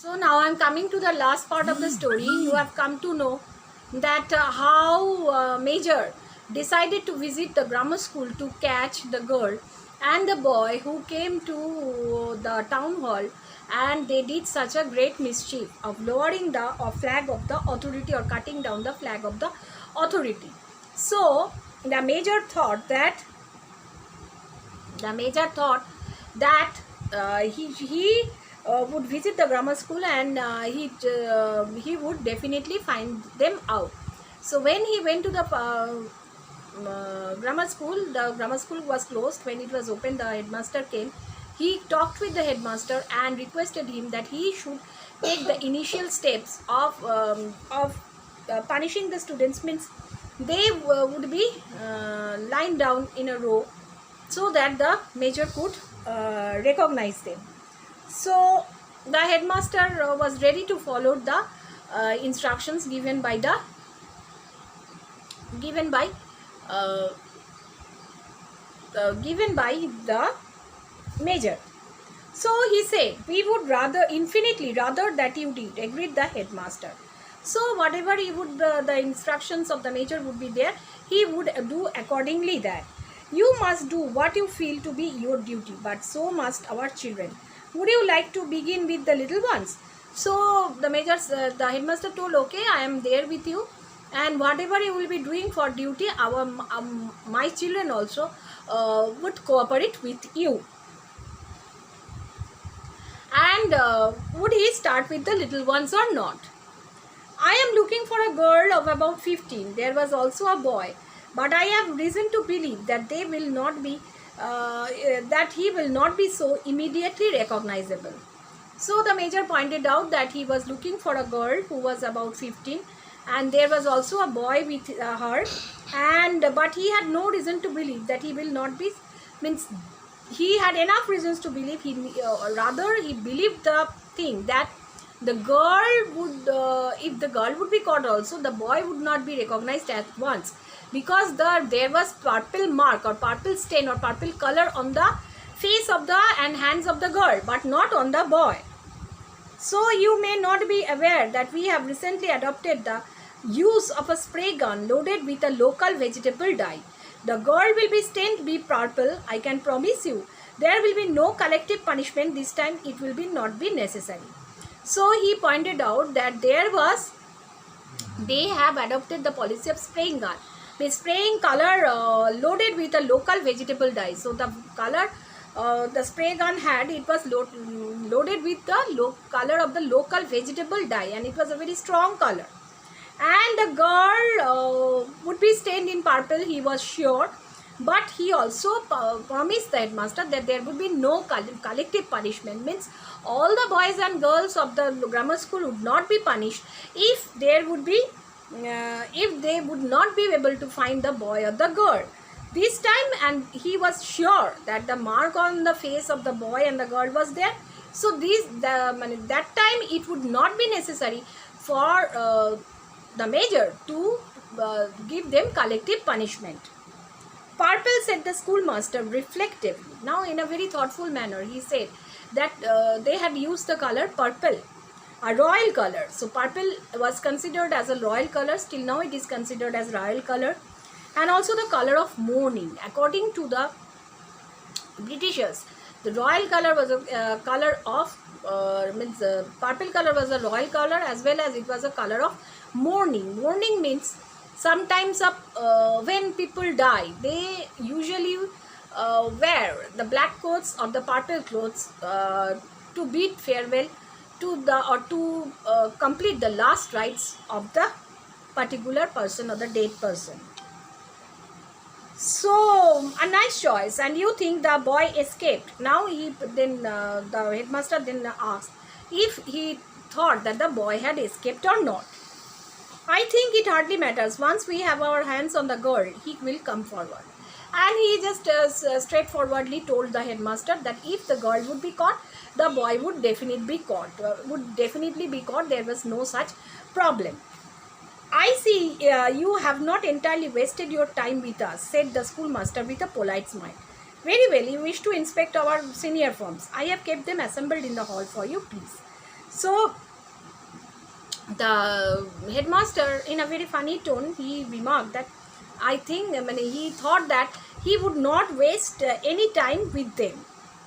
So now I'm coming to the last part of the story. You have come to know that how Major decided to visit the grammar school to catch the girl and the boy who came to the town hall, and they did such a great mischief of lowering the flag of the authority or cutting down the flag of the authority. So the major thought that he would visit the grammar school, and he would definitely find them out. So when he went to the grammar school, the grammar school was closed. When it was open, the headmaster came. He talked with the headmaster and requested him that he should take the initial steps of punishing the students. Means they would be lined down in a row so that the major could recognize them. So the headmaster was ready to follow the instructions given by the major. So he said, "We would infinitely rather that you did," agreed the headmaster. So whatever he would the instructions of the major would be there, he would do accordingly. That you must do what you feel to be your duty, but so must our children. Would you like to begin with the little ones? So the headmaster told, "Okay, I am there with you, and whatever you will be doing for duty, my children also would cooperate with you." And would he start with the little ones or not? "I am looking for a girl of about 15. There was also a boy, but I have reason to believe that they will not be that he will not be so immediately recognizable." So the major pointed out that he was looking for a girl who was about 15, and there was also a boy with her, but he had no reason to believe that he will not be, means he had enough reasons to believe, rather he believed the thing that the girl would if the girl would be caught also, the boy would not be recognized at once, because there was purple mark or purple stain or purple color on the face of the and hands of the girl, but not on the boy. So you may not be aware that we have recently adopted the use of a spray gun loaded with a local vegetable dye. The girl will be stained be purple, I can promise you. There will be no collective punishment this time. It will not be necessary. So he pointed out that they have adopted the policy of spraying gun, spraying color loaded with a local vegetable dye. So the color the spray gun had, it was loaded with the color of the local vegetable dye, and it was a very strong color. And the girl would be stained in purple, he was sure. But he also promised the headmaster that there would be no collective punishment. Means all the boys and girls of the grammar school would not be punished if they would not be able to find the boy or the girl this time. And he was sure that the mark on the face of the boy and the girl was there. So that time it would not be necessary for the major to give them collective punishment. "Purple," said the schoolmaster reflectively. Now in a very thoughtful manner he said that they had used the color purple, a royal color. So purple was considered as a royal color. Still now it is considered as royal color, and also the color of mourning. According to the Britishers, the royal color was a color of purple color was a royal color, as well as it was a color of mourning. Mourning means sometimes when people die, they usually wear the black clothes or the purple clothes to bid farewell to complete the last rites of the particular person or the dead person. So a nice choice. And you think the boy escaped? Now the headmaster then asked if he thought that the boy had escaped or not. "I think it hardly matters. Once we have our hands on the girl, he will come forward." And he just straightforwardly told the headmaster that if the girl would be caught, the boy would definitely be caught. There was no such problem. "I see you have not entirely wasted your time with us," said the schoolmaster with a polite smile. "Very well, you wish to inspect our senior forms. I have kept them assembled in the hall for you, please." So the headmaster, in a very funny tone, he remarked that he thought that he would not waste any time with them,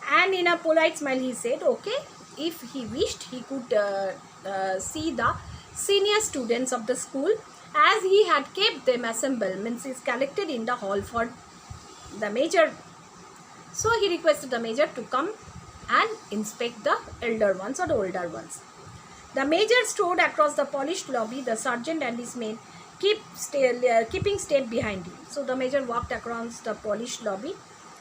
and in a polite smile he said, okay, if he wished he could see the senior students of the school, as he had kept them assembled, means is collected in the hall for the major. So he requested the major to come and inspect the elder ones or the older ones. The major strode across the polished lobby, the sergeant and his men keeping step behind him. So the major walked across the polished lobby,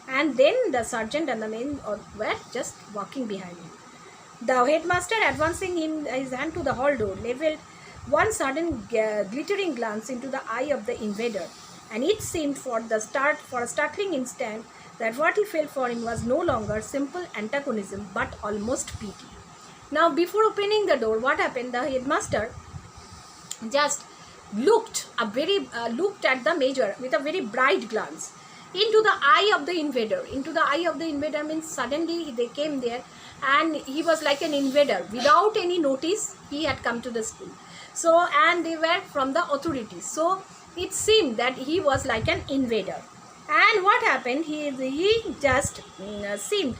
and then the sergeant and the men were just walking behind him. The headmaster, advancing his hand to the hall door, levelled one sudden glittering glance into the eye of the invader, and it seemed for a startling instant that what he felt for him was no longer simple antagonism but almost pity. Now, before opening the door, what happened? The headmaster just looked at the major with a very bright glance into the eye of the invader. Into the eye of the invader means suddenly they came there, and he was like an invader. Without any notice, he had come to the school. So, and they were from the authorities. So, it seemed that he was like an invader. And what happened? He just seemed.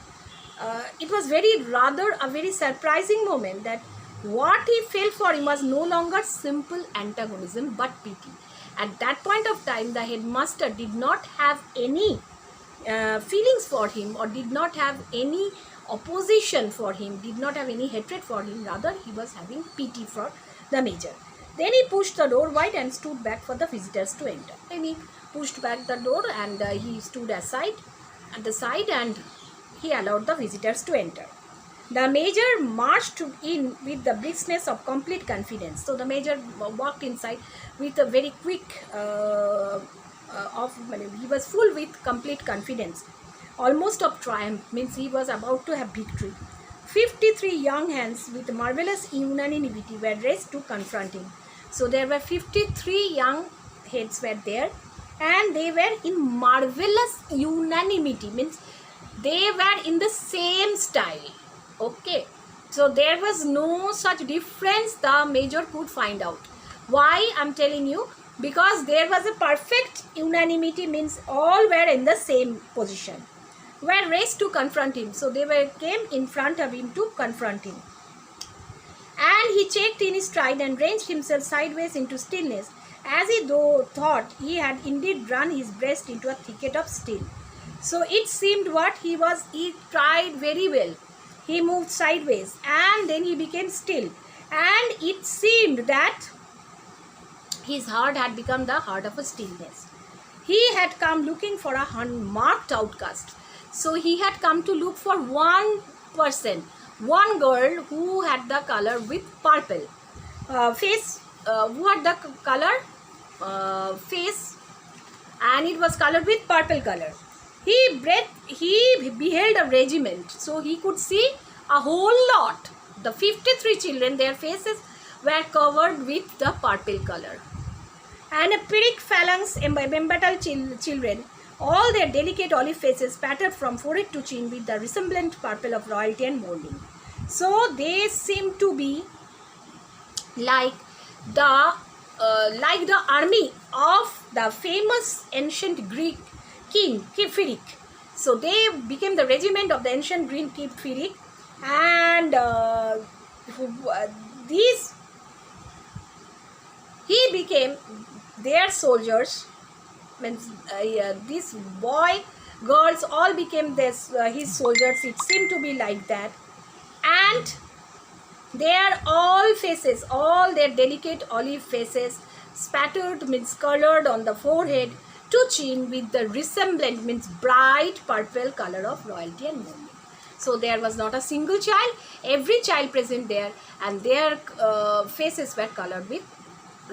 It was a very surprising moment that what he felt for him was no longer simple antagonism but pity. At that point of time, the headmaster did not have any feelings for him, or did not have any opposition for him, did not have any hatred for him. Rather, he was having pity for the major. Then he pushed the door wide and stood back for the visitors to enter. Then he pushed back the door, and he stood at the side, and he allowed the visitors to enter. The major marched in with the briskness of complete confidence. So the major walked inside with a very quick he was full with complete confidence, almost of triumph, means he was about to have victory. 53 young hands with marvelous unanimity were raised to confront him. So there were 53 young heads were there, and they were in marvelous unanimity, means they were in the same style. Okay, so there was no such difference the major could find out. Why I'm telling you? Because there was a perfect unanimity, means all were in the same position, were raised to confront him. So they came in front of him to confront him. And he checked in his stride and ranged himself sideways into stillness, as he thought he had indeed run his breast into a thicket of steel. So it seemed he tried very well. He moved sideways, and then he became still. And it seemed that his heart had become the heart of a stillness. He had come looking for a unmarked outcast. So he had come to look for one person, one girl who had the color with purple face, who had the color face, and it was colored with purple color. He beheld a regiment, so he could see a whole lot. The 53 children, their faces were covered with the purple color. And a Pyrrhic phalanx embattled children, all their delicate olive faces patterned from forehead to chin with the resemblant purple of royalty and mourning. So they seem to be like the army of the famous ancient Greek king Pyrrhic. So they became the regiment of the ancient Greek king Pyrrhic, and he became their soldiers. Means these girls all became his soldiers. It seemed to be like that, and their all their delicate olive faces spattered, means colored on the forehead to chin with the resemblant, means bright purple color of royalty and mourning. So there was not a single child, every child present there, and their faces were colored with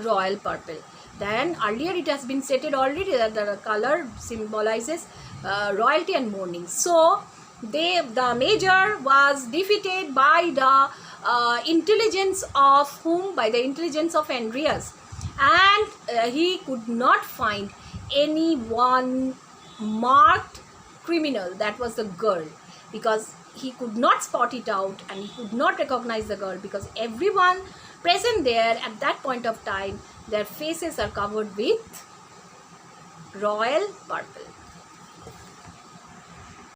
royal purple. Then earlier it has been stated already that the color symbolizes royalty and mourning. So the major was defeated by the intelligence of whom? By the intelligence of Andreas, and he could not find any one marked criminal, that was the girl, because he could not spot it out and he could not recognize the girl, because everyone present there at that point of time, their faces are covered with royal purple.